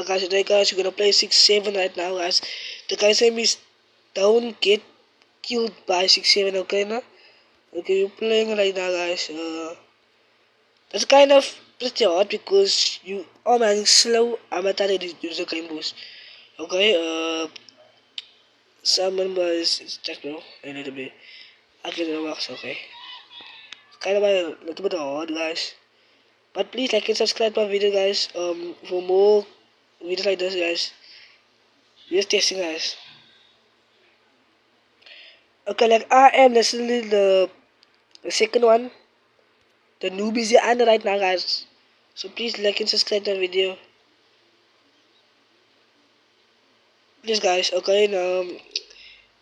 Guys, today guys, we're gonna play 6-7 right now, guys. The guy's name is Don't Get Killed by 6-7, okay now? Okay, we're playing right now, guys. That's kind of pretty hard because you are running slow. I'm gonna try to use the game boost. Okay, someone was techno a little bit. I get it works, okay. It's kind of a little bit hard, guys. But please like and subscribe my video, guys. For more videos like this, guys. Just testing, guys. Okay, like I am listening the second one. The newbies are on right now, guys. So please like and subscribe the video. Please, guys. Okay, now,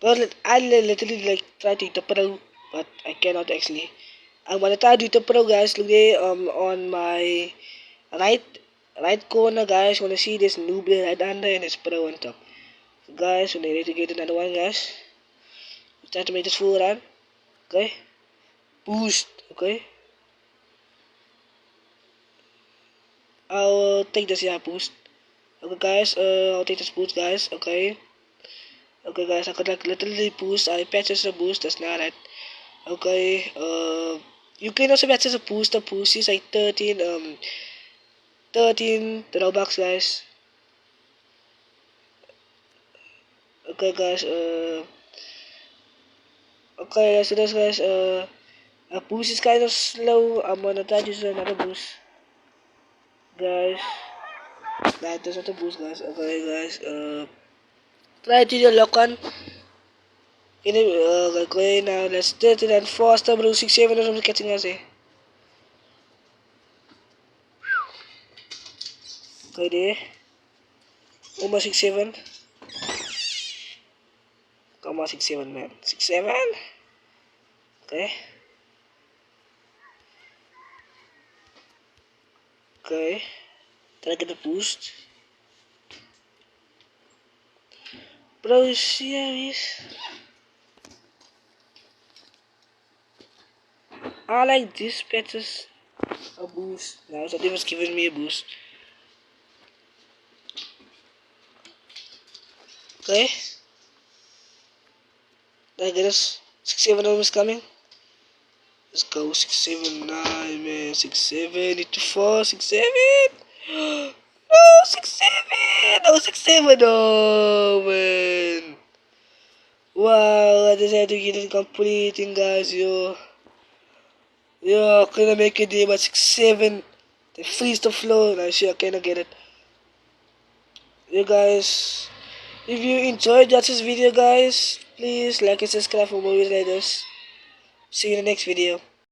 well, I literally like try to eat the pro, but I cannot actually. I'm gonna try to eat the pro, guys. Look there, on my right right corner, guys. Wanna see this newbie right under and it's pro on top. So guys, we need to get another one, guys. Try to make this full run. Okay, boost. Okay. I'll take this, yeah, boost. Okay, guys, I'll take this boost, guys. Okay. Okay, guys, I could like literally boost. I patches the boost, that's not right. Okay, you can also patches a boost. The boost is like 13 Robux, guys. Okay, guys, okay, so this, guys, a boost is kind of slow. I'm gonna try to use another boost, guys. That is not a boost, guys. Okay, guys, try to do lock on. Okay, now let's do it and faster, bro. 6-7 or something catching us, eh? Okay, there. Almost 6-7. Come on, 6-7, man. 6-7. Okay. Okay. Try to get a boost. Bro, you serious? I like this patches a boost. Now something was giving me a boost. Okay. I guess 6-7 is coming. Let's go 6-7 9, man. 6-7 need to fall 6-7. No 6-7. No 6-7. Oh man. Wow, I just had to get it completing, guys. Yo, couldn't make it there, but 6-7. They freeze the flow. Now sure I cannot get it. You guys, if you enjoyed this video, guys, please like and subscribe for more videos like this. See you in the next video.